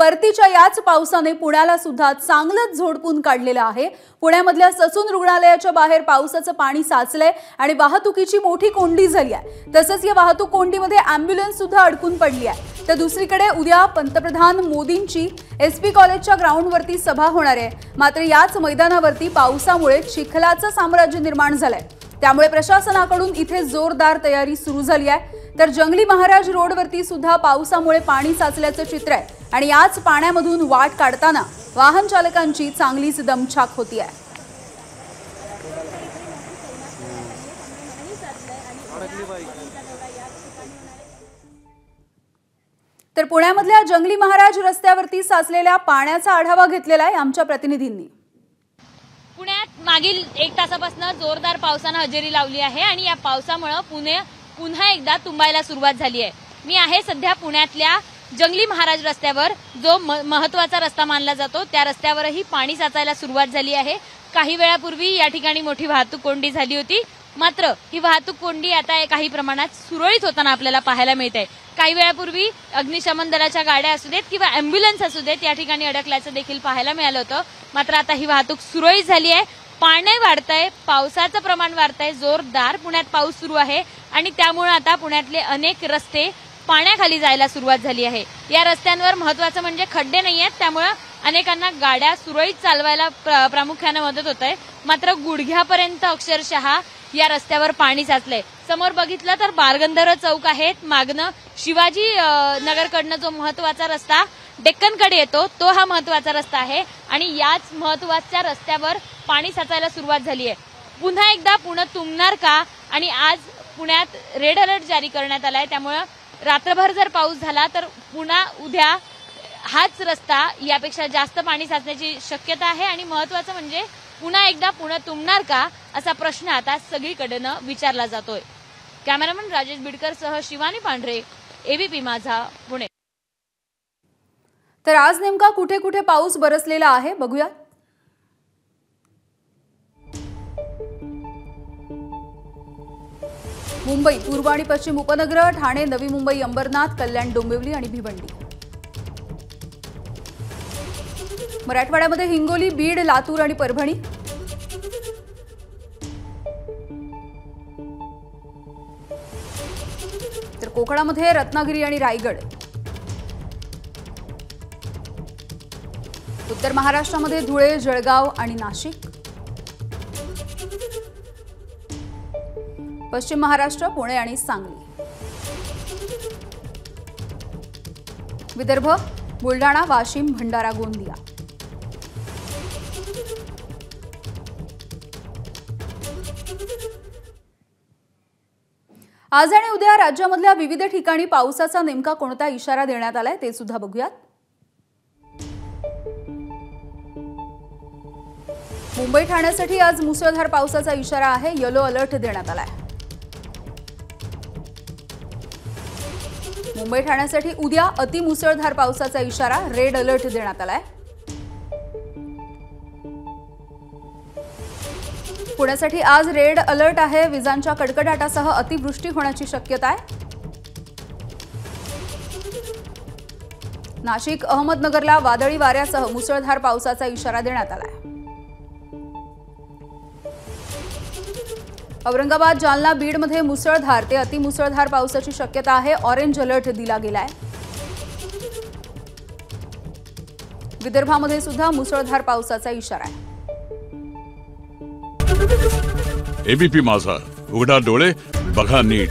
परतीच्या याच पावसाने पुण्याला सुद्धा चांगलंच झोडपून काढलेलं आहे। पुण्यामधल्या ससून रुग्णालयाच्या बाहेर पावसाचं पाणी साचलंय आणि वाहतुकीची मोठी कोंडी झाली आहे। तसंच या वाहतूक कोंडीमध्ये ॲम्ब्युलन्स सुद्धा अडकून पडली आहे। तर दुसरीकडे उद्या पंतप्रधान मोदींची एसपी कॉलेजच्या ग्राउंडवरती सभा होणार आहे। मात्र याच मैदानावरती पावसामुळे चिखलाचं साम्राज्य निर्माण झालंय। त्यामुळे प्रशासनाकडून इथे जोरदार तयारी सुरू झाली आहे। तर जंगली महाराज रोडवरती सुद्धा पावसामुळे पाणी साचल्याचं चित्र आहे आणि याच पाण्यामधून वाट काढताना वाहन चालकांची चांगलीच दमछाक होती आहे। तर पुण्यामधल्या जंगली महाराज रस्त्यावरती साचलेल्या पाण्याचा आढावा घेतलेला आहे आमच्या प्रतिनिधींनी। पुण्यात मागील 1 तासापासून जोरदार पावसाने हजेरी लावली आहे आणि या पावसामुळे पुणे पुन्हा एकदा तुंबायला सुरुवात झाली आहे। मी आहे सध्या पुण्यातल्या जंगली महाराज रस्त्यावर, जो महत्त्वाचा रस्ता मानला जातो। त्या रस्त्यावरही पाणी साचायला सुरुवात झाली आहे। काही वेळापूर्वी या ठिकाणी मोठी वाहतूक कोंडी झाली होती, मात्र ही वाहतूक कोंडी आता काही प्रमाणात सुरळीत होताना आपल्याला पाहायला मिळते। काही वेळापूर्वी अग्निशमन दलाच्या गाड्या असू देत किंवा ॲम्ब्युलन्स असू देत या ठिकाणी अडकल्याचं देखील पाहायला मिळालं होतं। मात्र आता ही वाहतूक सुरळीत झाली आहे। पाणी वाढतंय, पावसाचं प्रमाण वाढतंय, जोरदार पुण्यात पाऊस सुरू आहे आणि त्यामुळे आता पुण्यातले अनेक रस्ते पाण्याखाली जायला सुरुवात झाली आहे। या रस्त्यांवर महत्त्वाचं म्हणजे खड्डे नाहीयेत, त्यामुळे अनेकांना गाड्या सुरळीत चालवायला प्रामुख्याने मदत होतंय। मात्र गुडघ्यापर्यंत अक्षरशः या रस्त्यावर पाणी साचलंय। समोर बघितलं तर बालगंधर्व चौक आहे, मागणं शिवाजी नगरकडनं जो महत्त्वाचा रस्ता डेक्कनकडे येतो तो हा महत्त्वाचा रस्ता आहे आणि याच महत्त्वाच्या रस्त्यावर पाणी साचायला सुरुवात झाली आहे। पुन्हा एकदा पुणे तुंबणार का? आणि आज पुण्यात रेड अलर्ट जारी करण्यात आलाय, त्यामुळे रात्रभर जर पाऊस झाला तर पुन्हा उद्या हाच रस्ता यापेक्षा जास्त पाणी साचण्याची शक्यता आहे आणि महत्त्वाचं म्हणजे पुन्हा एकदा पुणे तुंबणार का असा प्रश्न आता सगळीकडनं विचारला जातोय। कॅमेरामन राजेश बिडकर सह शिवानी पांढरे, एबीपी माझा, पुणे। तर आज नेमका कुठे कुठे पाऊस बरसलेला आहे बघूया। मुंबई पूर्व आणि पश्चिम उपनगर, ठाणे, नवी मुंबई, अंबरनाथ, कल्याण, डोंबिवली आणि भिवंडी। मराठवाड्यामध्ये हिंगोली, बीड, लातूर आणि परभणी। तर कोकणामध्ये रत्नागिरी आणि रायगड। उत्तर महाराष्ट्रामध्ये धुळे, जळगाव आणि नाशिक। पश्चिम महाराष्ट्र, पुणे आणि सांगली। विदर्भ, बुलढाणा, वाशिम, भंडारा, गोंदिया। आज आणि उद्या राज्यामधल्या विविध ठिकाणी पावसाचा नेमका कोणता इशारा देण्यात आलाय ते सुद्धा बघूयात। मुंबई ठाण्यासाठी आज मुसळधार पावसाचा इशारा आहे, येलो अलर्ट देण्यात आलाय। मुंबई ठाण्यासाठी उद्या अतिमुसळधार पावसाचा इशारा, रेड अलर्ट देण्यात आलाय। पुण्यासाठी आज रेड अलर्ट आहे, विजांच्या कडकडाटासह अतिवृष्टी होण्याची शक्यता आहे। नाशिक, अहमदनगरला वादळी वाऱ्यासह मुसळधार पावसाचा इशारा देण्यात आलाय। औरंगाबाद, जालना, बीडमध्ये मुसळधार ते अतिमुसळधार पावसाची शक्यता आहे, ऑरेंज अलर्ट दिला गेलाय। विदर्भामध्ये सुद्धा मुसळधार पावसाचा इशारा आहे। एबीपी माझा, उघडा डोळे बघा नीट।